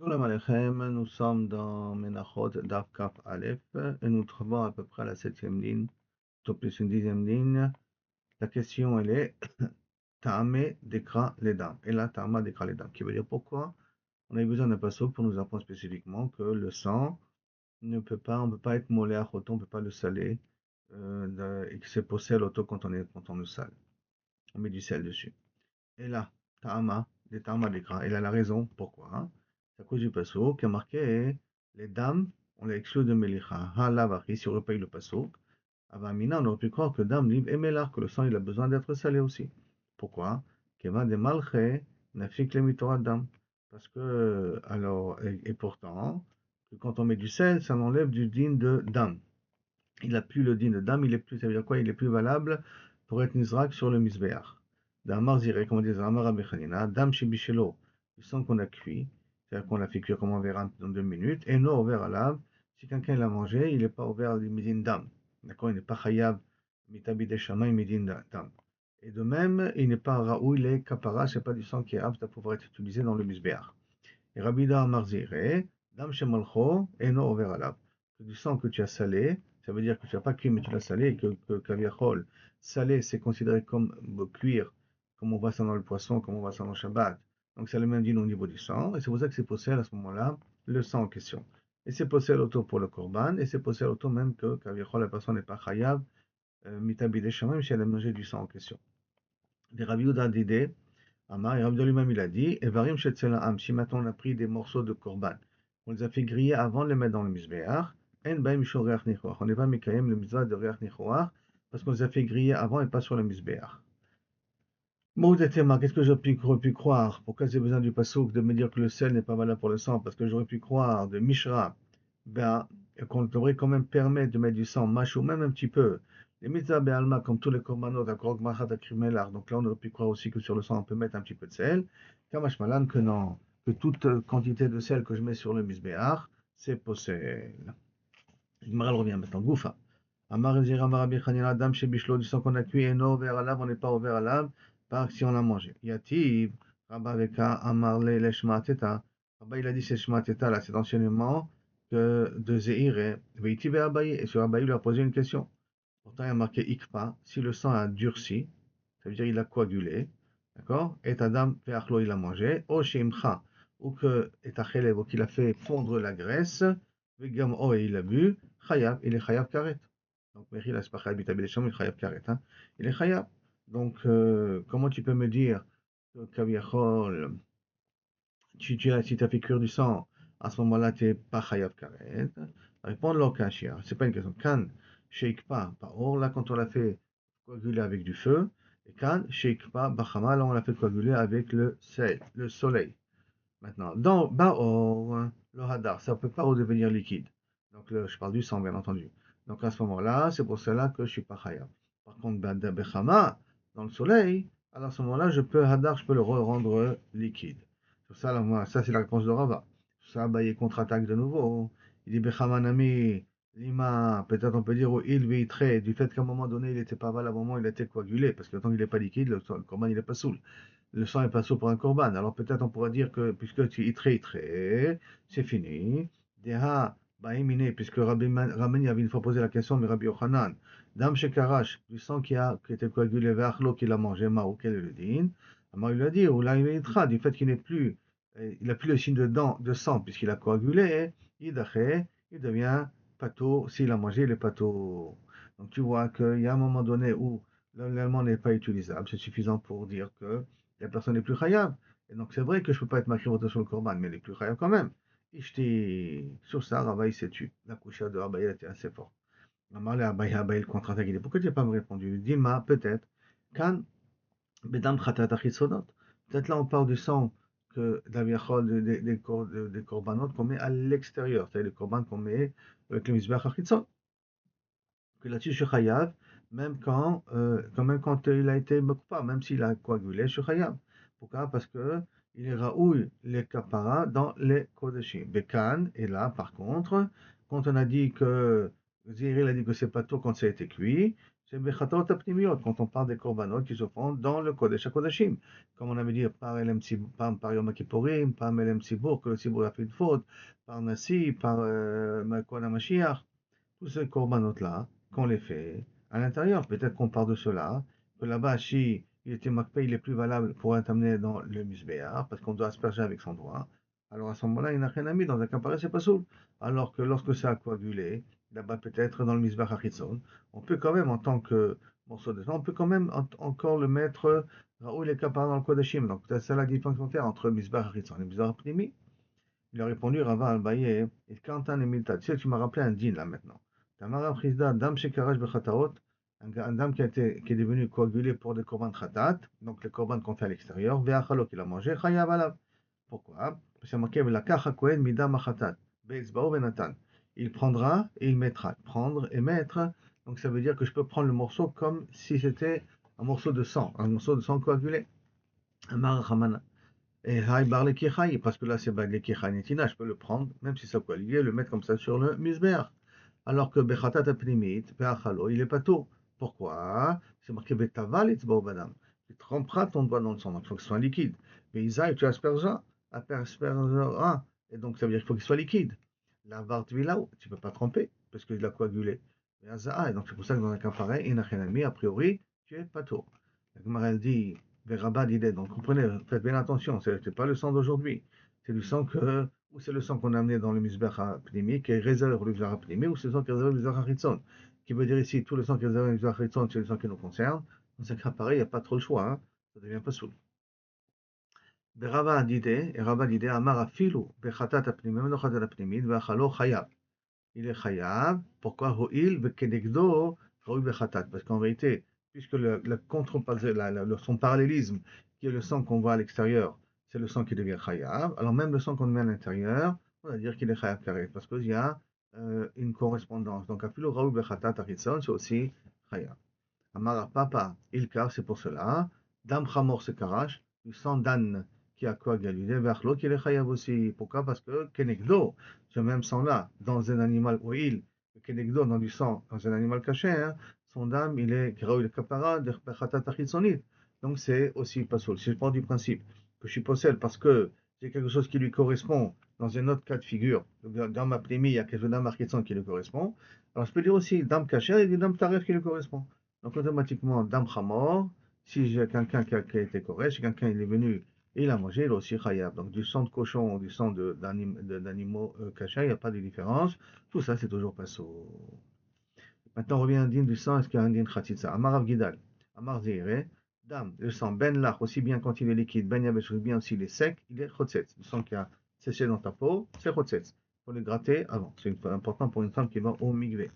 Shalom Aleichem, nous sommes dans Menachot Daf Kaf Aleph et nous trouvons à peu près la 7e ligne, tout plus une 10e ligne. La question elle est Ta'ame Dekra Ledam. Et là, Ta'ama Dekra Ledam, qui veut dire pourquoi on a besoin d'un passouk pour nous apprendre spécifiquement que le sang on peut pas être molé à choton, on ne peut pas le saler, et que c'est pour sel auto quand on le sale. On met du sel dessus. Et là, Ta'ama, des Ta'ama Dekra, elle a la raison pourquoi. Hein. C'est à cause du passouk qui a marqué les dames, on les exclut de Melicha. Ha Lavachi, si on repaye le passouk, Avamina, on aurait pu croire que dame libre et Melach, que le sang il a besoin d'être salé aussi. Pourquoi? Kevan de Malche, Nafik le Mitorah dame. Parce que, alors, et pourtant, que quand on met du sel, ça enlève du din de dame. Il n'a plus le din de dame, il est plus, ça veut dire quoi? Il est plus valable pour être nizrak sur le misbéach. D'Amar Ziré, comme on dit, Amar Rabbi Chanina, Dam Shibishelo, du sang qu'on a cuit, c'est-à-dire qu'on l'a fait cuire comme on verra dans 2 minutes, et non ouvert à lave, si quelqu'un l'a mangé, il n'est pas ouvert à midin dam. D'accord? Il n'est pas chayav, mitabi des shamayim midin dam. Et de même, il n'est pas raoui, il est kapara, c'est pas du sang qui est apte à pouvoir être utilisé dans le misbéach. Et Rabbi Amar Ziré, Dam Shemalcho, et non ouvert à lave. Du sang que tu as salé, ça veut dire que tu n'as pas cuit, mais tu l'as salé, et que kaviachol, salé, c'est considéré comme cuire, comme on voit ça dans le poisson, comme on voit ça dans le Shabbat. Donc c'est le même din au niveau du sang, et c'est pour ça que c'est possède à ce moment-là le sang en question. Et c'est possède auto pour le korban, et c'est possède auto même que kaviachol, la personne n'est pas chayav, mitabi des même si elle a mangé du sang en question. Des Rabbi Yehuda d'idée, Amar, et Rabbi lui-même il a dit, Evarim Shetzela si maintenant on a pris des morceaux de korban, on les a fait griller avant de les mettre dans le misbéach, En Baim Shor Reach Nichoach, on n'est pas Mikayem le mitzvah de Reach Nichoach, parce qu'on les a fait griller avant et pas sur le misbéach. Maudetema, qu'est-ce que j'aurais pu croire? Pourquoi j'ai besoin du passouk de me dire que le sel n'est pas valable pour le sang? Parce que j'aurais pu croire de Mishra, ben, qu'on devrait quand même permettre de mettre du sang, machou, même un petit peu. Les mitzvahs be'alma, comme tous les korbanot, d'accord, machat akrimelar, donc là on aurait pu croire aussi que sur le sang on peut mettre un petit peu de sel. Kamash malan, que non, que toute quantité de sel que je mets sur le misbéach, c'est possède. Gemara revient maintenant, Goufa. Amar Zira Marabi Chanina, Dam Shebishlo, du sang qu'on a cuit, et non ouvert à lave, on n'est pas ouvert à lave, par si on l'a mangé. Yativ, Rabba Veka, Amarle, Leshma Teta. Rabba il a dit c'est Shma Teta, là, c'est enseignement de Zéhir, Veitiv et Abaye. Et sur Abaye, il lui a posé une question. Pourtant, il y a marqué Ikpa, si le sang a durci, ça veut dire il a coagulé, d'accord? Et Adam, Veachlo, il a mangé, O Shimcha, ou que, et Achelev, ou qu'il a fait fondre la graisse, Vegam, O, et il a bu, Chayav, il est Chayav Karet. Donc, Mechil, c'est pas Chayav Bitabil Sham, il est Chayav Karet, hein? Il est Chayav. Donc, comment tu peux me dire que Kaviachol, si tu as fait cuire du sang, à ce moment-là, tu n'es pas Chayav Karet? Répondre l'Okashia, c'est pas une question. Kan, shake pas, or, là, quand on l'a fait coaguler avec du feu, et kan, shake pas, bachama, là, on l'a fait coaguler avec le sel, le soleil. Maintenant, dans Baor, le hadar, ça ne peut pas redevenir liquide. Donc, je parle du sang, bien entendu. Donc, à ce moment-là, c'est pour cela que je ne suis pas chayav. Par contre, Bechama, dans le soleil, alors à ce moment-là, je peux hadar, je peux le rendre liquide. Sur ça, là, moi, ça c'est la réponse de Rava. Sur ça, bah, il contre-attaque de nouveau. Il dit Bechama Nami, Lima, peut-être on peut dire au il vitré, du fait qu'à un moment donné, il n'était pas valable, à un moment, il a été coagulé, parce que tant qu'il n'est pas liquide, le corban, il n'est pas saoul. Le sang est pas saut pour un corban. Alors peut-être on pourrait dire que puisque tu itré, c'est fini. Deha baimine, puisque Rabbi avait une fois posé la question, mais Rabbi Yochanan, Dam Shekarash, du sang qui était coagulé vers l'eau qu'il a mangé, Mao, quel est le din? Alors il lui a dit, ou là il itra, du fait qu'il n'est plus, il n'a plus le signe de sang, puisqu'il a coagulé, Idaché, il devient pato, s'il a mangé, il est pato. Donc tu vois qu'il y a un moment donné où l'allemand n'est pas utilisable, c'est suffisant pour dire que la personne n'est plus chayav. Et donc c'est vrai que je ne peux pas être marqué sur le korban, mais elle est plus chayav quand même. Ishti, sur ça, Ravaï s'est tu. La coucha de Abaye était assez forte. Amarle Abaye, Abaye le contre-attaque, il dit pourquoi tu n'as pas me répondu? Dilma, peut-être. Kan, bedam khatat achitsonot. Peut-être là on parle du sang que d'aviachol des korbanot qu'on met à l'extérieur, c'est-à-dire les korban qu'on met avec le misbech achitzon. Que là-dessus je suis chayav, même quand il a été mokpa, même s'il a coagulé, je suis chayav. Pourquoi? Parce que il est raoul les kapara dans les kodeshim. Bekan, et là, par contre, quand on a dit que Ziril a dit que c'est pas tôt quand ça a été cuit, c'est Bechatot Apnimiot, quand on parle des korbanot qui se font dans le Kodesh HaKodashim. Comme on avait dit, par Yom Kippourim, par Melem Tzibour, que le Tzibour a fait une faute, par Nassi, par Kohen HaMashiach, tous ces korbanot-là, qu'on les fait à l'intérieur. Peut-être qu'on parle de cela, que là-bas, si il était makpé, il est plus valable pour être amené dans le Misbéar, parce qu'on doit asperger avec son doigt. Alors à ce moment-là, il n'a rien à mis, dans un cas pareil, c'est pas soul. Alors que lorsque ça a coagulé, là-bas peut-être dans le Misbéar Hachitzon, on peut quand même, en tant que morceau de sang, on peut quand même encore le mettre où il est capable dans le Kodashim. Donc c'est ça la différence entre le Misbéar Hachitzon et le Misbéar Pnimi. Il a répondu, Rava al-Baye, et Kantan Emilta, tu sais, tu m'as rappelé un din là maintenant. Tamara Frisda, Dam Shekarash Bechataot, un dame qui est devenu coagulé pour des korban khatat, donc les korban qu'on fait à l'extérieur, Veachalo qu'il a mangé, Chayav alav. Pourquoi? Parce qu'il y a marqué, Lakach hakohen midam khatat, Be'etzbao benatan. Il prendra et il mettra. Prendre et mettre, donc ça veut dire que je peux prendre le morceau comme si c'était un morceau de sang coagulé. Amar Hamana. Et Haï bar le Kichai, parce que là c'est Bag le Kichai Netina, je peux le prendre, même si ça coagulé, le mettre comme ça sur le Misber. Alors que Bechatat Apnimit, Beachalo, il est pas tout. Pourquoi? C'est marqué Betaval et Badam. Tu tremperas ton doigt dans le sang, donc il faut que ce soit liquide. Mais Isaïe, tu aspergeras, et donc ça veut dire qu'il faut qu'il soit liquide. La Vartvilaou, tu ne peux pas tremper, parce qu'il a coagulé. Et donc c'est pour ça que dans un cas pareil, Inachenami, a priori, tu es pas tout. La Gemara elle dit, Verabad idée, donc comprenez, faites bien attention, c'est pas le sang d'aujourd'hui. C'est du sang que ou c'est le sang qu'on a amené dans le misbech pnimi, qui est réservé pour le misbech pnimi, ou c'est le sang qui est réservé pour le misbech hachitzon. Qui veut dire ici, tout le sang qui est réservé pour le misbech hachitzon, c'est le sang qui nous concerne. Dans ce cas pareil, il n'y a pas trop le choix, hein. Ça devient pas soul. Berava d'idée, et Rava d'idée, Amar afilu, bechatat apnimi, menochatat apnimi, veachalo chayab. Il est chayav, pourquoi ho'il, vekedegdo, raoui bechatat. Parce qu'en vérité, puisque son parallélisme, qui est le sang qu'on voit à l'extérieur, c'est le sang qui devient chayav, alors même le sang qu'on met à l'intérieur, on va dire qu'il est chayav carré, parce qu'il y a une correspondance. Donc, afilu raoui bechatat achitzon, c'est aussi chayav. Amara papa, ilka, c'est pour cela. Dam chamor se karash, du sang d'âne qui a coagulé, vers l'eau qui est chayav aussi. Pourquoi? Parce que kenegdo, ce même sang-là, dans un animal oil, kenegdo, dans du sang, dans un animal caché, hein, son dame, il est graoui le kapara, de bechatat achitzonit. Donc c'est aussi pas seul. Si je pars du principe que je suis possède parce que j'ai quelque chose qui lui correspond dans un autre cas de figure, dans ma plémie, il y a quelque chose d'un marqueton qui lui correspond, alors je peux dire aussi dame cachère et du dame taref qui lui correspond. Donc automatiquement, Dam Hamor, si j'ai quelqu'un qui a été correct, si quelqu'un il est venu et il a mangé, il est aussi Khayab. Donc du sang de cochon ou du sang d'animaux cachés, il n'y a pas de différence. Tout ça, c'est toujours pas saut. Maintenant, on revient à un din du sang, est-ce qu'il y a un din Khatitsa? Amar Avgidal, Amar Zeire, Dam, le sang, Ben Lach, aussi bien quand il est liquide, Ben Yabesh, aussi bien s'il est sec, il est Khotsetz. Le sang qui a séché dans ta peau, c'est Khotsetz. Il faut le gratter avant. C'est important pour une femme qui va au migvé.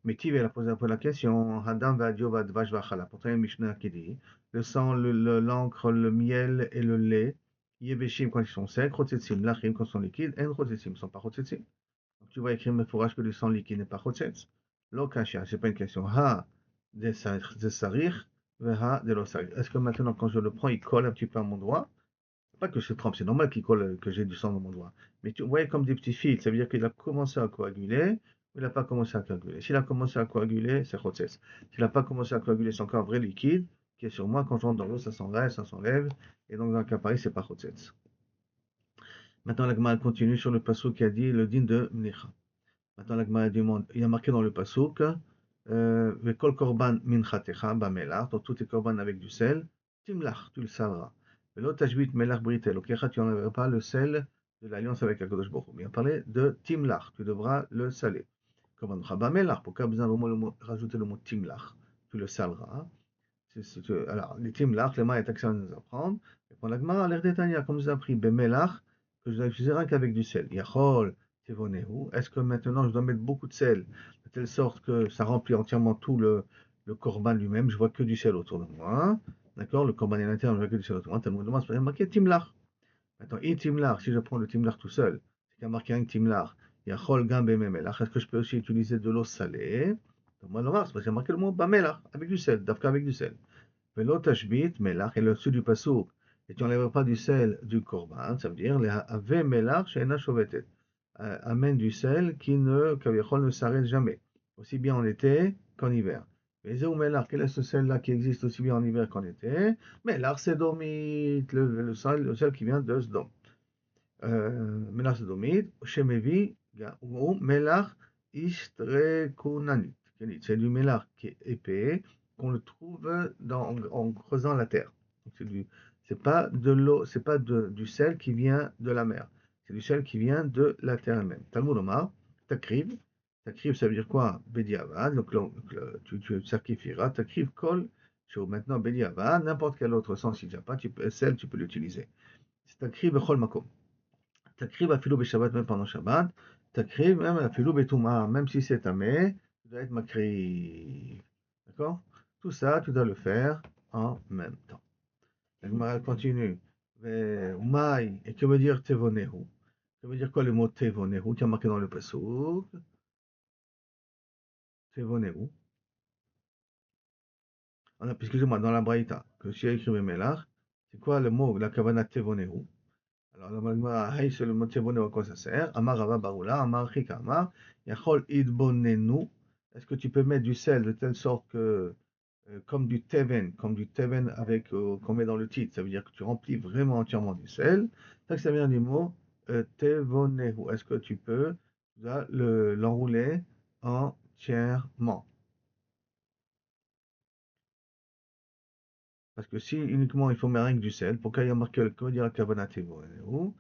Mais Tiv, elle a posé un peu la question, Hadam Vadio Vadvash Vachala. Pourtant, il y a une Mishnah qui dit le sang, l'encre, le miel et le lait, Yebeshim quand ils sont secs, Chotzetzim, Lachim quand ils sont liquides, En Chotzetzim, ils ne sont pas Chotzetzim. Donc tu vois écrire Mefourash que le sang liquide n'est pas Chotzetz. Lo Kasha, c'est pas une question. Ha de Sarich, Veha de l'Osag. Est-ce que maintenant, quand je le prends, il colle un petit peu à mon doigt? Pas que je trempe, c'est normal qu'il colle, que j'ai du sang dans mon doigt. Mais tu vois, comme des petits fils, ça veut dire qu'il a commencé à coaguler, ou il n'a pas commencé à coaguler. S'il a commencé à coaguler, c'est Chotzes. S'il n'a pas commencé à coaguler, c'est encore un vrai liquide, qui est sur moi. Quand je rentre dans l'eau, ça s'enlève, et donc dans le cas pareil, c'est pas Chotzes. Maintenant, la Gemara continue sur le passouk qui a dit le din de Mnicha. Maintenant, la Gemara demande, il y a marqué dans le passouk, Vekol korban minchatecha bamelach, donc tout est korban avec du sel, timlach, tu le saleras. Velo tashbit melach britel, ok, tu n'enlèveras pas le sel de l'alliance avec Akadosh Baruch Hu. Mais on parlait de timlach, tu devras le saler. Korban bamelach, pourquoi besoin de rajouter le mot timlach? Tu le saleras. Alors, les timlach, les mains est action à nous apprendre. Et pour la Gemara, l'air d'Etania, comme nous a appris, bemelach, que je n'utiliserai qu'avec du sel. Yachol, est-ce que maintenant je dois mettre beaucoup de sel, de telle sorte que ça remplit entièrement tout le korban lui-même, je vois que du sel autour de moi. D'accord? Le korban est à l'intérieur, je vois que du sel autour de moi. Tellement de moi, c'est marqué timlar. Maintenant, timlar, si je prends le timlar tout seul, c'est qu'il y a marqué un timlar. Il y a chol gam bememelach. Est-ce que je peux aussi utiliser de l'eau salée? Donc, moi, non, c'est parce qu'il y a marqué le mot bamelach, avec du sel, d'afka avec du sel. Velo tashbit melach, et le dessus du pasouk, et tu n'enlèveras pas du sel du korban, ça veut dire, les ave melach, she'ena shovetet. Amène du sel qui ne s'arrête jamais, aussi bien en été qu'en hiver. Mais Zéou Mélar, quel est ce sel-là qui existe aussi bien en hiver qu'en été? Mélar Sédomite, le sel qui vient de Sdom. Mélar Sédomite, Shemevi, ou Mélar Ishtrekunanit. C'est du mélar qui est épais, qu'on le trouve en creusant la terre. C'est pas de l'eau, c'est pas du sel qui vient de la mer. C'est du sel qui vient de la terre elle-même. Talmud Omar, Takriv. Takriv, ça veut dire quoi? Bediavad. Donc, tu sacrifieras. Takriv kol. Maintenant, Bediavad, n'importe quel autre sens, il n'y a pas, sel, tu peux l'utiliser. C'est Takriv bechol makom. Takriv afilo Shabbat, même pendant Shabbat. Takriv même afilo betuma, même si c'est tamé, tu dois être makriv. D'accord? Tout ça, tu dois le faire en même temps. La Gemara continue. Umay, et que veut dire tevonehu? Ça veut dire quoi le mot tevonehu qui est marqué dans le pasuk? Tevonehu. Excusez-moi, dans la Braïta, que si écrit Melach, c'est quoi le mot, la kavana tevonehu? Alors, la Gemara, hey, c'est le mot tevonehu, à quoi ça sert? Amar Rava Baroula, Amar Chika Amar, Yachol idbonenu. Est-ce que tu peux mettre du sel de telle sorte que, comme du teven avec, qu'on met dans le titre, ça veut dire que tu remplis vraiment entièrement du sel. Ça vient du mot tevonehu. Est-ce que tu peux l'enrouler entièrement? Parce que si uniquement il faut mettre du sel, pourquoi il y a marqué comment dire la kavana tevonehu?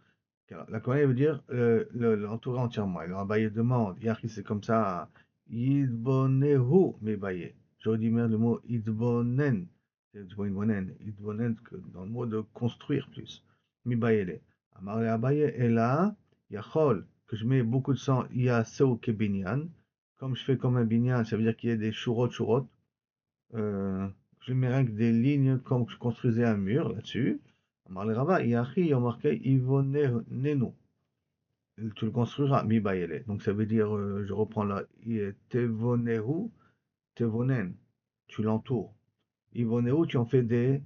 La kavana veut dire l'entourer entièrement. Alors Abaye demande, Yachi c'est comme ça, idbonehu, mais Abaye. J'aurais dit même le mot idbonen. Idbonen, dans le mot de construire plus. Mi bayele. Amarle Abaye est là, Yachol, que je mets beaucoup de sang, Yaseu kebinyan. Comme je fais comme un binyan, ça veut dire qu'il y a des churot. Euh, je mets rien que des lignes comme je construisais un mur là-dessus. Amarle Rava, Yachi, il y a marqué Ivonenu. Tu le construiras, mi bayele. Donc ça veut dire, je reprends là, tevonehu, tevonen. Tu l'entoures. Ibonehu, tu en fais des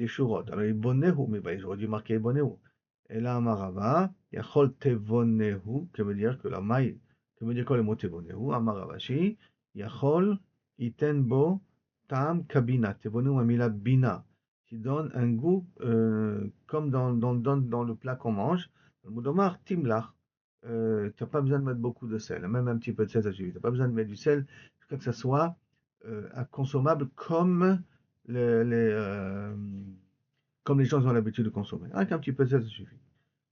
chourottes. Alors, Ibonehu, mais bah, j'aurais dû marquer Ibonehu. Et là, Amarava, Yachol Tevonehu, qui veut dire que la maille, qui veut dire quoi le mot Tevonehu? Amaravashi, Yachol Itenbo Tam Kabina. Tevonehu a mis la bina, qui donne un goût comme dans le plat qu'on mange. Le Moudomar, Timlach. Tu n'as pas besoin de mettre beaucoup de sel, même un petit peu de sel, ça suffit. Tu n'as pas besoin de mettre du sel, jusqu'à que ça soit consommable les, comme les gens ont l'habitude de consommer. Avec un petit peu de sel, ça suffit.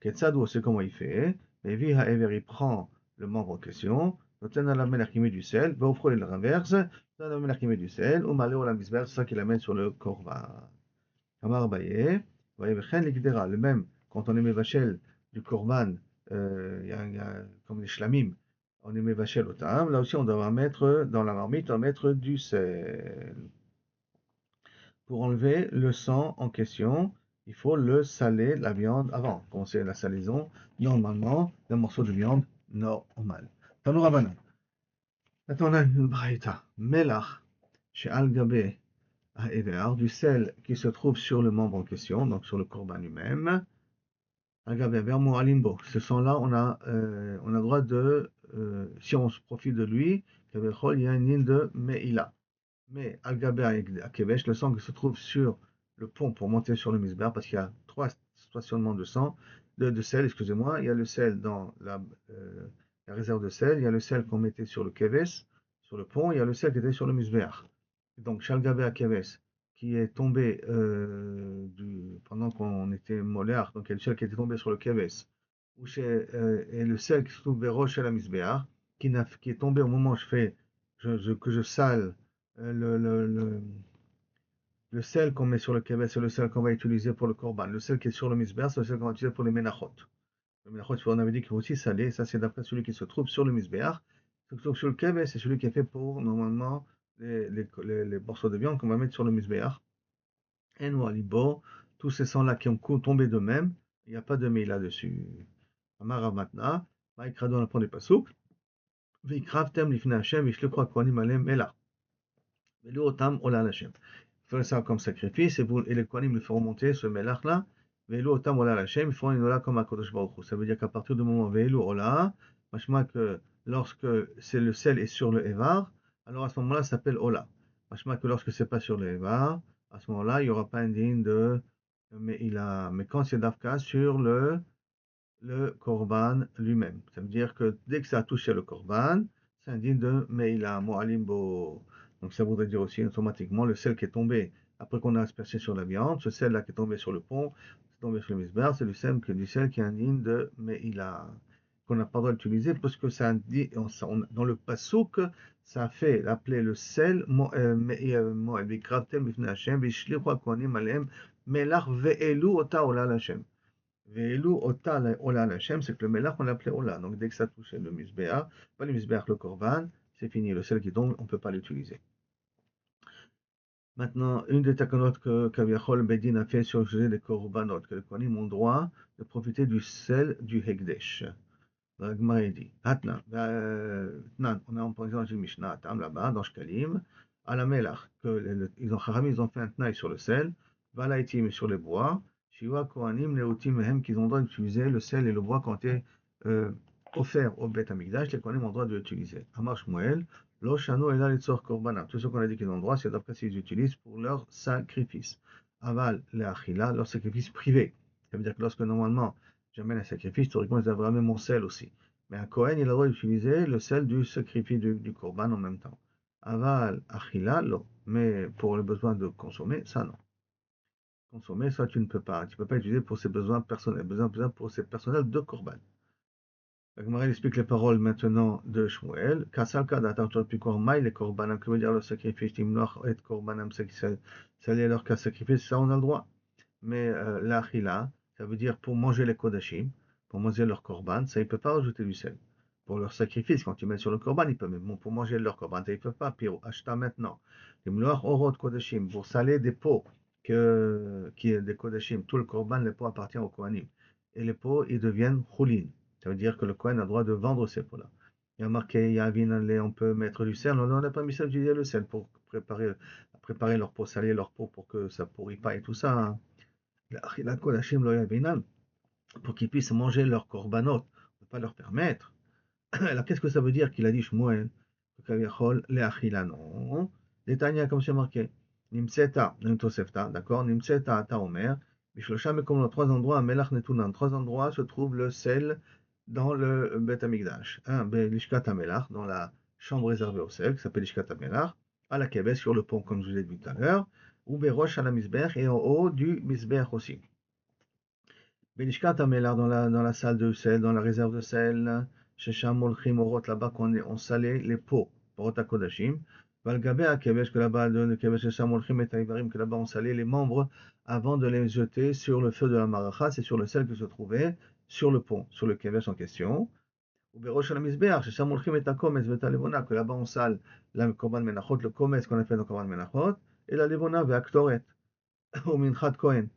Ketsado, c'est comment il fait. Mais Viha Ever, il prend le membre en question. Noten à la mer qui met du sel. Va offrir le renverse. Dans la mer qui met du sel. Ou malé ou la misber, c'est ça qu'il amène sur le korban. Amar Baye. Voyez, le même, quand on aimait vachel du korban, comme les shlamim, on aimait vachel au tam. Là aussi, on doit mettre dans la marmite, on va mettre du sel. Pour enlever le sang en question, il faut le saler, la viande, avant de commencer la salaison, normalement, un morceau de viande normal. Tanour Rabbanan. Maintenant, on a une braïta. Melach, chez Al-Gabé, du sel qui se trouve sur le membre en question, donc sur le corban lui-même. Al-Gabé, Vermo Alimbo. Ce sang-là, on a le droit de, si on se profite de lui, il y a une ligne de Meïla. Mais Al-Gaber à Kevesh, le sang qui se trouve sur le pont pour monter sur le misber, parce qu'il y a trois stationnements de sel, excusez-moi. Il y a le sel dans la réserve de sel, il y a le sel qu'on mettait sur le Kevesh, sur le pont, il y a le sel qui était sur le misber. Donc, Shalgaber à Kevesh, qui est tombé pendant qu'on était mollard, donc il y a le sel qui était tombé sur le Kevesh, et le sel qui se trouve vers Roche à la misber, qui est tombé au moment où que je sale le, le, le, le sel qu'on met sur le kebab, c'est le sel qu'on va utiliser pour le korban. Le sel qui est sur le misber, c'est le sel qu'on va utiliser pour les menachot. Le menachot, on avait dit qu'il faut aussi saler. Ça, c'est d'après celui qui se trouve sur le misber. Ce qui se trouve sur le kebab, c'est celui qui est fait pour, normalement, les morceaux de viande qu'on va mettre sur le misber. Et nous, alibo, tous ces sangs-là qui ont tombé d'eux-mêmes, il n'y a pas de mets là-dessus. Amara matna, maïkrado, on apprend des pasouk. Vikravtem lifna Hashem, vishlekro akwanim alem mela. Velu otam ola Hashem. Faire ça comme sacrifice, et les Kohanim le feront monter, ce melach-là, Veilu otam ola Hashem, ils feront une ola comme à Kodesh Baruch Hu. Ça veut dire qu'à partir du moment où Veilu ola, machma que lorsque le sel est sur le Evar, alors à ce moment-là, ça s'appelle ola. Machma que lorsque c'est pas sur les Ivar, à ce moment-là, il n'y aura pas un din de Me'ila. Mais quand c'est Dafka sur le Korban lui-même. Ça veut dire que dès que ça a touché le Korban, c'est un din de Me'ila, Mo'alimbo. Donc ça voudrait dire aussi automatiquement le sel qui est tombé après qu'on a aspergé sur la viande, ce sel-là qui est tombé sur le pont, c'est tombé sur le misber, c'est du sel qui est un din de Me'ila, qu'on n'a pas le droit d'utiliser parce que ça dit, dans le pasouk, ça fait appeler le sel Mo'el, Vikravtem Bifnei Hashem, Vishlichu HaKohanim Alehem, Melach Ve'elu Ota Ola Hashem. Ve'elu Ota Ola Hashem, c'est que le Melach on l'appelait Ola. Donc dès que ça touchait le misbéach, pas le misbéach, le korban, c'est fini. Le sel qui tombe, on ne peut pas l'utiliser. Maintenant, une des takanot que Kaviachol Bedin a fait sur le sujet des korbanot, que les Kohanim ont droit de profiter du sel du Hekdesh. Dans la Gemara, il dit, Hatnan, on est en position dans Mishnah, Tam là-bas, dans Shkalim, à la Melach, ils ont fait un tnaï sur le sel, Valaitim sur les bois, Shiva Kohanim, Leotim Mehem, qu'ils ont le droit d'utiliser le sel et le bois qui ont été offerts au Beth Amikdash, les Kohanim ont le droit de l'utiliser. Amar Shmuel, Lo Shano Ela Litzor Korbanam. Tout ce qu'on a dit qu'ils ont le droit, c'est d'après s'ils utilisent pour leur sacrifice. Aval, le Achila, leur sacrifice privé. Ça veut dire que lorsque normalement, j'amène un sacrifice, théoriquement, ils doivent ramener mon sel aussi. Mais un Kohen, il a le droit d'utiliser le sel du sacrifice du Korban en même temps. Aval, Achila, lo. Mais pour le besoin de consommer, ça non. Consommer, ça tu ne peux pas. Tu ne peux pas utiliser pour ses besoins personnels. Besoin pour ses personnels de Korban. La Gemara explique les paroles maintenant de Shmuel. Kasalka d'atartor pikor maï les korbanam. Que veut dire le sacrifice? Timnoch et korbanam, ça lié leur cas sacrifice, ça on a le droit. Mais l'achila, ça veut dire pour manger les kodashim, pour manger leur korban, ça ils ne peuvent pas rajouter du sel. Pour leur sacrifice, quand ils mettent sur le korban, ils peuvent, mais bon, pour manger leur korban, ils ne peuvent pas. Puis acheta maintenant. Timnoch orot kodashim, pour saler des pots qui est des kodashim, tout le korban, les pots appartiennent au kohanim. Et les pots, ils deviennent choulin. Ça veut dire que le Kohen a le droit de vendre ces pots-là. Il y a marqué, il y a on peut mettre du sel. Non, on n'a pas mis ça d'utiliser le sel pour préparer leur pot, saler leur pot pour que ça ne pourrit pas et tout ça. Hein. Pour qu'ils puissent manger leurs korbanot. On ne peut pas leur permettre. Alors, qu'est-ce que ça veut dire qu'il a dit Shmuel? Les achila, non. Les Tanya, comme c'est marqué. Nimseta, Nimtosefta, d'accord. Nimseta, ta omer. Bishlosha, mais comme dans trois endroits, à Melach Netunan, trois endroits se trouve le sel dans le Beth Amikdash. Un, Lishkat Amelach, dans la chambre réservée au sel, qui s'appelle Lishkat Amelach, à la Kébes, sur le pont, comme je vous ai dit tout à l'heure, ou Berosh à la Misbech, et en haut du Misbech aussi. Belishkat Amelach, dans la salle de sel, dans la réserve de sel, Shesham Molchim Orot, là-bas, on salait les pots, Porot HaKodashim, Valgabé à Kébes, que là-bas, de Kébes, Shesham Molchim et Taïvarim, que là-bas, on salait les membres avant de les jeter sur le feu de la Maracha, c'est sur le sel qui se trouvait sur le pont, sur le Kébes en question. Ou Berosh al Mizbeach, Shesham Molchim et Takomes, Veta Levona, que là-bas, on sale la Korban Menachot, le Komes qu'on a fait dans Korban Menachot, et la Levona, Veaktoret, ou Minchat Kohen.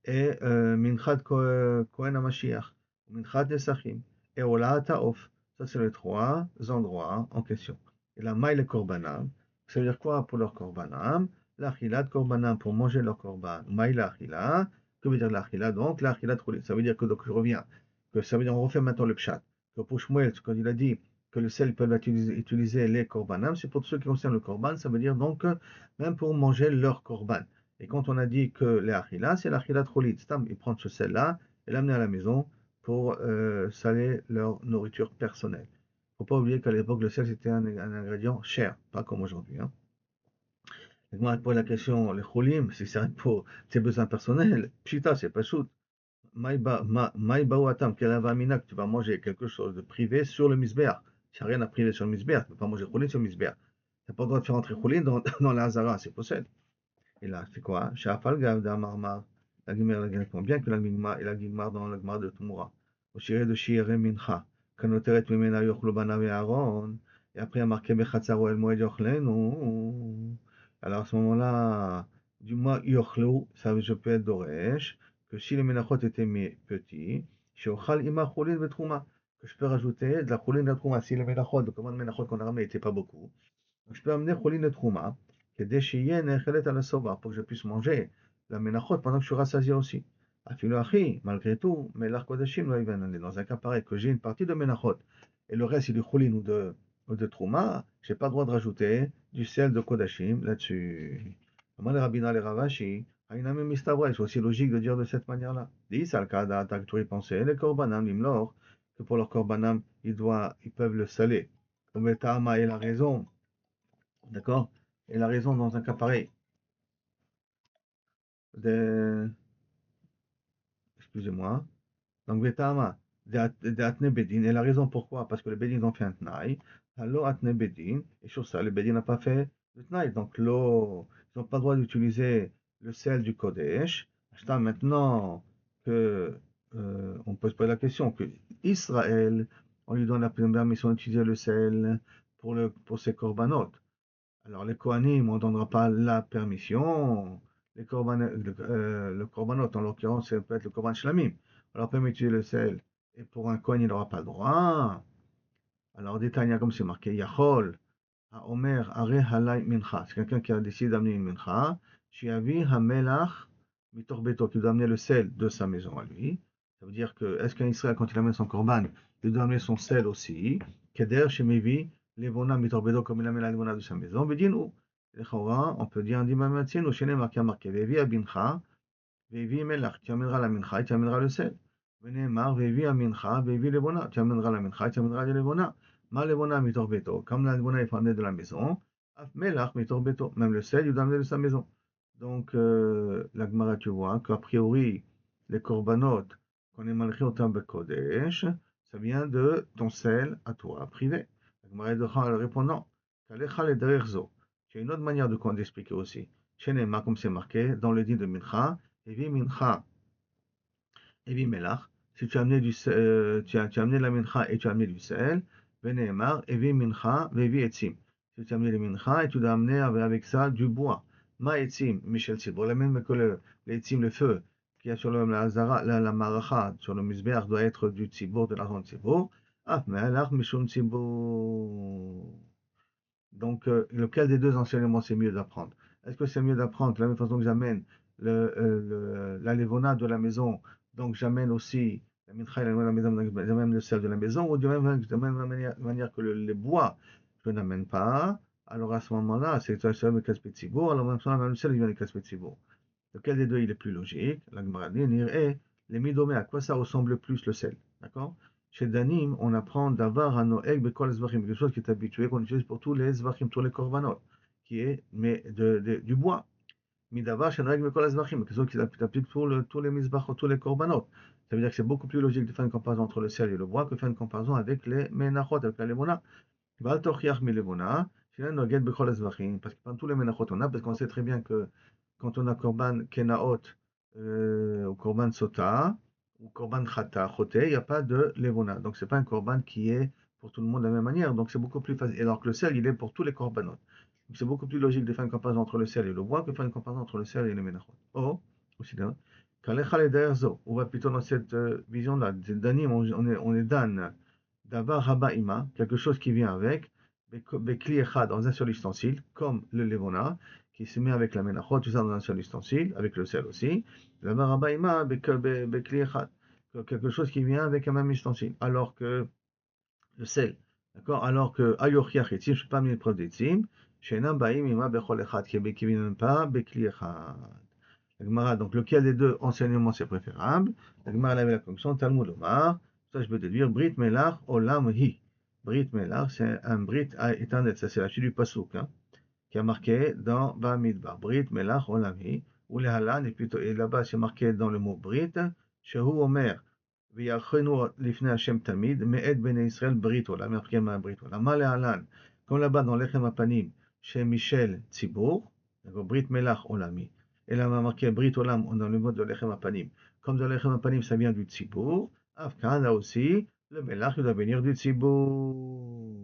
Et Minchat Kohen HaMashiach, Minchat Nesachim, et Ola Ta'of. Ça, c'est les trois endroits en question. Et la maille le korbanam, ça veut dire quoi pour leur korbanam? L'achila de korbanam pour manger leur korban. Maille l'achila, que veut dire l'achila? Donc, l'achila de rouler. Ça veut dire que, donc je reviens, que ça veut dire, on refait maintenant le pshat. Que pour Shmuel, quand il a dit que le sel peut utiliser les korbanam, c'est pour ceux qui concernent le korban, ça veut dire donc même pour manger leur korban. Et quand on a dit que les achila, c'est l'achila trolit. Ils prennent ce sel-là et l'amener à la maison pour saler leur nourriture personnelle. Il ne faut pas oublier qu'à l'époque, le sel c'était un ingrédient cher, pas comme aujourd'hui. Hein. Donc, moi, pour la question, les cholim, si c'est pour tes besoins personnels, pshita, c'est pas shoot. Maïbaouatam, quel avamina que tu vas manger quelque chose de privé sur le misbéach. Tu n'as rien à priver sur le misbéach, tu ne peux pas manger cholim sur le misbéach. Tu n'as pas le droit de faire entrer cholim dans la hazara, c'est possible. Et là, c'est quoi? Shafal Gavda Marmar. La Gemara répond bien que la Gemara dans la Gemara de Tumura. Au Shiré de Shiré Mincha. Kanoteret Mimena Yochlo Banav et Aaron. Et après, il y a marqué Bechatzaro El Moed Yochlenu. Alors à ce moment-là, du moins Yochlo, ça veut je peux être Doresh. Que si les Menachot étaient mes petits, Shochal Ima Cholin Betrouma. Que je peux rajouter de la Cholin de Trouma. Si les Menachot, le commande Menachot qu'on a ramené n'était pas beaucoup. Donc je peux amener Cholin de Trouma. Pour que je puisse manger la menachot pendant que je suis rassasié aussi. Malgré tout, mais l'Arkodashim, dans un cas pareil, que j'ai une partie de menachot et le reste, il est choulin ou de ou de Trouma, j'ai pas le droit de rajouter du sel de Kodashim là-dessus. Comment les rabbinats, les ravashi, Hainam Mistavra, c'est aussi logique de dire de cette manière-là. Dis, Salkada, t'as toujours pensé, les korbanam, l'imlor, que pour leur korbanam, ils peuvent le saler. Comme Tahama et la raison, d'accord? Et la raison dans un cas pareil, de, excusez-moi, donc Vetama, de Atne Bedin, et la raison pourquoi, parce que le Bedin ont fait un Tnaï, alors Atne Bedin, et sur ça, le Bedin n'a pas fait le Tnaï, donc l'eau, ils n'ont pas le droit d'utiliser le sel du Kodesh. Maintenant que on peut se poser la question que Israël, on lui donne la permission d'utiliser le sel pour ses corbanotes. Alors les Kohanim, on ne donnera pas la permission. Le korbanot, en l'occurrence, ça peut être le korban shlamim. On leur permet d'utiliser le sel. Et pour un Kohen, il n'aura pas le droit. Alors, détail comme c'est marqué, Yachol, Omer, Are Halai Mincha. C'est quelqu'un qui a décidé d'amener une mincha. Shiavi Hamelach Mitorbeto, qui doit amener le sel de sa maison à lui. Ça veut dire que, est-ce qu'un Israël, quand il amène son korban, il doit amener son sel aussi? Keder Shemevi, Levona Mitorbeto, comme il amène la levona de sa maison. Bedin ou, on peut dire un dimamatien, ou chez les marqué, Vevi Abincha, Vevi Melach, tu amèneras la mincha et tu amèneras le sel. Venemar, Vevi Amincha, Vevi Levona, tu amèneras la mincha et tu amèneras le levona. Ma levona mitorbeto, comme la levona est amenée de la maison, af melach mitorbeto, même le sel, il doit amener de sa maison. Donc, la Gemara, tu vois qu'a priori, les korbanot, qu'on est malgré autant de Kodesh, ça vient de ton sel à toi, privé. La Gemara de répond non. Kalecha le dererzo. Tu as une autre manière d'expliquer aussi. Chez Nema, comme c'est marqué, dans le dit de Mincha, Evi Mincha, Evi Melach, si tu as amené tu as amené la mincha et tu as amené du sel, Veneemar, Evi Mincha, Vevi Etzim. Si tu as amené le mincha et tu dois amener avec ça du bois. Ma Etzim, Michel Tzibour, la même que l'Etzim, le feu, qui est sur la maracha, sur le misbeach, doit être du Tzibour, de l'argent de Tzibour. Ah, Melach, Mishum Tzibour. Donc, lequel des deux enseignements c'est mieux d'apprendre? Est-ce que c'est mieux d'apprendre de la même façon que j'amène la levona de la maison, donc j'amène aussi la mincha et la maison, j'amène le sel de la maison, ou de la même manière que le bois, je n'amène pas. Alors à ce moment-là, c'est le même Kaspetzibour, alors même le sel, il vient de Kaspetzibour. Lequel des deux il est plus logique? La Gemara dit, les midomé, à quoi ça ressemble plus le sel? D'accord? Chez Danim, on apprend d'avoir un noeg bekol zvachim, quelque chose qui est habitué, qu'on utilise pour tous les zvachim, tous les korbanot, qui est mais du bois. Midavar chez noeg bekol zvachim, quelque chose qui est appliqué pour tous les mizbachot, tous les korbanot. Ça veut dire que c'est beaucoup plus logique de faire une comparaison entre le sel et le bois que de faire une comparaison avec les menachot, avec la lemona. Val tochiach mi lemona, chez noeg bekol zvachim, parce que dans tous les menachot on a, parce qu'on sait très bien que quand on a Korban Kenaot ou Korban Sota ou Korban Chata, Choté, il n'y a pas de Levona. Donc c'est pas un Korban qui est pour tout le monde de la même manière. Donc c'est beaucoup plus facile. Alors que le sel, il est pour tous les Korbanot. Donc c'est beaucoup plus logique de faire une comparaison entre le sel et le bois que de faire une comparaison entre le sel et le Menachot. Oh, aussi là. On va plutôt dans cette vision-là. Danim, on est Dan, Davar Habaima, quelque chose qui vient avec, Bekli Echad, dans un seul ustensile, comme le Levona qui se met avec la menachot, tout ça dans un seul ustensile, avec le sel aussi. La marabaïma, bekli echad, quelque chose qui vient avec un même ustensile. Alors que le sel, d'accord? Alors que ayochiach etzim, je ne peux pas amener une preuve d'etzim, she'enam ba'im ima bechol echad, qui ne viennent pas bekli echad. La Gemara, donc lequel des deux enseignements c'est préférable? La Gemara avait la conclusion, Talmud Omar, ça je peux déduire, Brit Melach Olam Hi. Brit Melach, c'est un Brit éternel, ça c'est la suite du Passouk, hein, qui a marqué dans Bamidbar, Brit Melach Olami, ou les Halan, et là-bas c'est marqué dans le mot Brit, Shehu Omer, V'yachenu lifnei Hashem tamid, me'ed bnei Israël Brit Olam, marqué ma Brit Olam, Ma le Halan, comme là-bas dans Lechem Apanim, chez Michel Tzibour, d'accord, Brit Melach Olami, et là, on a marqué Brit Olam dans le mot de Lechem Apanim, comme dans Lechem Apanim ça vient du Tzibour, Afkan là aussi, le Melach doit venir du Tzibour.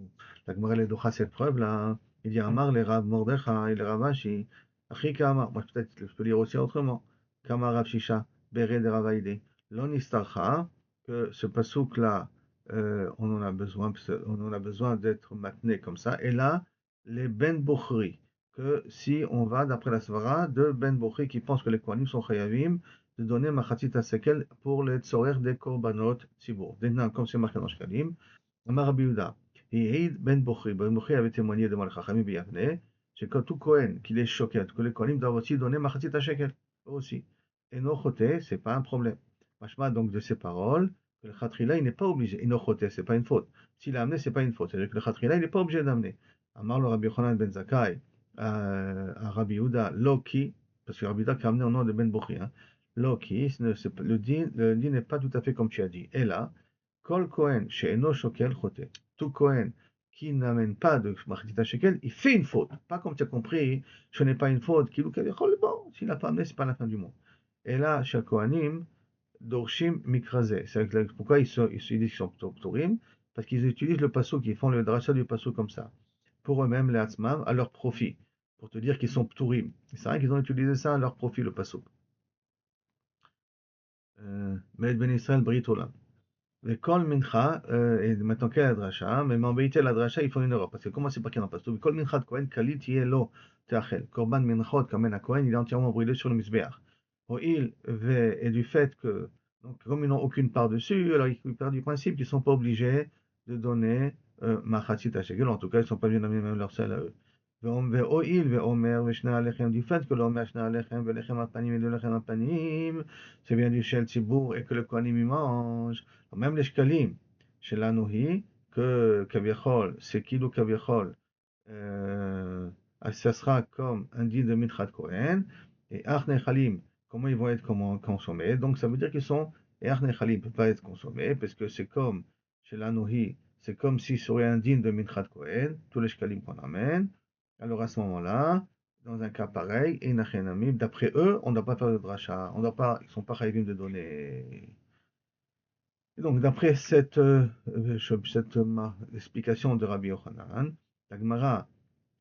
La Gemara les docha cette preuve là. Il dit Amar les Rav Mordechai et les Ravashi. Achi Kamar. Moi peut-être je peux lire aussi autrement. Kamar Rav Shisha. Beret de Ravaïde. L'on istarcha. Que ce pasouk là, on en a besoin, on en a besoin d'être maintenu comme ça. Et là, les Ben Bokhri. Que si on va d'après la Svara de Ben Bokhri qui pense que les Kohanim sont chayavim de donner machatit à sekel pour les tzorer des korbanot tzibour. Comme c'est marqué dans Shkalim. Amar Rabbi Yehuda. Ye'id ben Bochri. Ben Bochri avait témoigné devant le Chachamim Biyavne, c'est quand tout Kohen qu'il est choqué, que les Kohanim doivent aussi donner Machatzit HaShekel, eux aussi. Et no choté, c'est pas un problème. Machma donc de ces paroles, que le Khatrila il n'est pas obligé. Et no choté, c'est pas une faute. S'il a amené, c'est pas une faute. C'est-à-dire que le Khatrila il n'est pas obligé d'amener. Amar le Rabbi Yochanan ben Zakkai, à Rabbi Yehuda, Loki, parce que Rabbi Yehuda qui a amené au nom de Ben Bochri, hein. Loki, le din n'est pas tout à fait comme tu as dit. Et là, Kol Kohen, she'eno shokel choté. Tout Kohen qui n'amène pas de Machatzit HaShekel, il fait une faute. Pas comme tu as compris, ce n'est pas une faute. Bon, s'il n'a pas amené, c'est pas la fin du monde. Et là, chez Kohanim, Dorshim Mikrazeh. Pourquoi ils disent qu'ils sont Ptorim? Parce qu'ils utilisent le pasouk, ils font le drachat du pasouk comme ça. Pour eux-mêmes, les Hatzmam, à leur profit. Pour te dire qu'ils sont Ptorim. C'est vrai qu'ils ont utilisé ça à leur profit, le pasouk. Med Ben Israël Brit Olam. Le Kol Mincha, et maintenant quelle est la dracha? Mais m'embêter la dracha, ils font une erreur. Parce que comment c'est pas qu'il y en a pas? Le Kol Mincha de Kohen, Kalit Yelo Teachel. Korban Minchot, qu'amène à Kohen, il est entièrement brûlé sur le Misbeach. Et du fait que, donc, comme ils n'ont aucune part dessus, alors ils partent du principe qu'ils ne sont pas obligés de donner Machatzit HaShekel. En tout cas, ils ne sont pas obligés d'amener même leur sel à eux. Du fait que l'Omer Shna Alechem, Velechem Apanim et Lechem Apanim, c'est bien du Shel Tzibour et que le Kohanim y mange. Même les shkalim, chez l'Anohi, que Kaviachol, c'est Kilo Kaviachol, ça sera comme un din de Mitchat Kohen, et Arnechalim, comment ils vont être consommés. Donc ça veut dire qu'ils sont, et Arnechalim ne peut pas être consommé, parce que c'est comme, chez l'Anohi, c'est comme si ça aurait un din de Mitchat Kohen, tous les shkalim qu'on amène. Alors à ce moment-là, dans un cas pareil, et Nachenamim, d'après eux, on ne doit pas faire de dracha, on doit pas, ils sont pas chayadim de donner. Et donc, d'après cette explication de Rabbi Yochanan, la Gemara,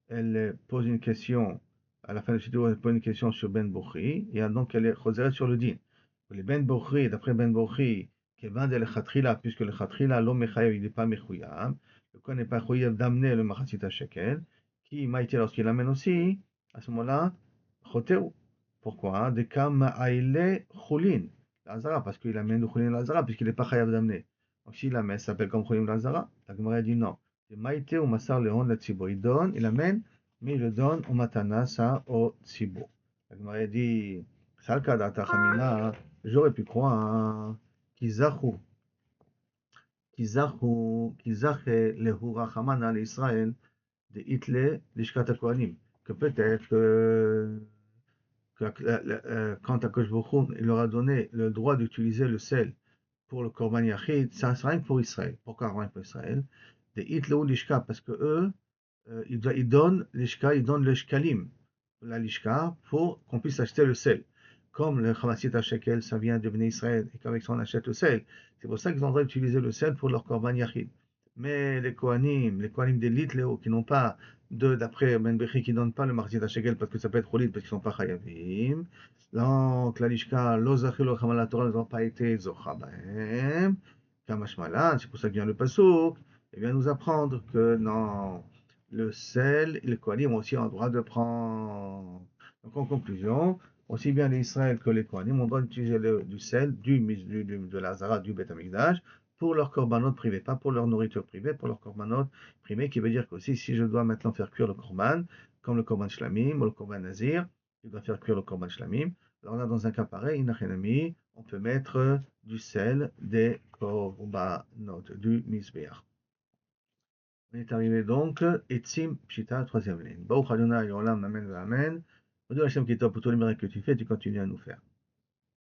elle pose une question, à la fin de cette vidéo, elle pose une question sur Ben Bochri, et donc elle est choseret sur le din. Le Ben Bochri, d'après Ben Bochri, qui est vend le Khatrila, puisque le Khatrila, l'homme mechayev, il n'est pas mechouyam, le Kohen n'est pas mechouyam d'amener le Machatzit HaShekel, qui m'a été lorsqu'il l'amène aussi, à ce moment-là, choteu. Pourquoi? De kam ma'aile chulin. Lazara, parce qu'il amène le chulin Lazara, puisqu'il n'est pas chayav d'amener. Donc s'il amène, ça s'appelle comme chulin Lazara. La Gemara dit non. Maïté ou Massar Léon la Tzibo. Il donne, il amène, mais il le donne au Matanasa au Tzibo. La Gemara dit, Salka data Chamina, j'aurais pu croire, Kizachu, Kizache lehu Rachaman al Israël, de Hitle, l'Ishkat Kohanim. Que peut-être quand Akash Bochum, il leur a donné le droit d'utiliser le sel pour le Korban Yachid, ça sera rien que pour Israël. Pourquoi rien pour Israël? Des Hitlou l'Ishka, parce que eux, ils donnent l'Ishka, ils donnent le Shkalim, la l'Ishka, pour qu'on puisse acheter le sel. Comme le Chamatzit HaShekel, ça vient de Bnei Israël, et qu'avec ça on achète le sel. C'est pour ça qu'ils ont le droit d'utiliser le sel pour leur Korban Yachid. Mais les Kohanim des Hitlou, qui n'ont pas, d'après Ben Bechi, qui ne donnent pas le Machatzit HaShekel, parce que ça peut être Cholit, parce qu'ils ne sont pas Chayavim. Donc, la Lishka, Lozachilu Chamal Torah, ils n'ont pas été Zochabahem. Kamashmalan, c'est pour ça qu'il vient le Pasuk. Il vient nous apprendre que non, le sel et le Kohanim ont aussi un droit de prendre. Donc, en conclusion, aussi bien les Israël que les Kohanim ont le droit d'utiliser du sel, de la Zara, du Beth Amikdash, pour leur korbanot privé, pas pour leur nourriture privée, pour leur korbanot privé, qui veut dire qu'aussi, si je dois maintenant faire cuire le korban, comme le korban shlamim ou le korban nazir, je dois faire cuire le korban shlamim. Alors là, dans un cas pareil, inachenami, on peut mettre du sel, des korbanot, du misbeach. On est arrivé donc, Etzim Pshita, troisième ligne. Baruch Adonai, Olam, Amen, Amen. Dieu Hashem qui est pour tous les miracles que tu fais, tu continues à nous faire.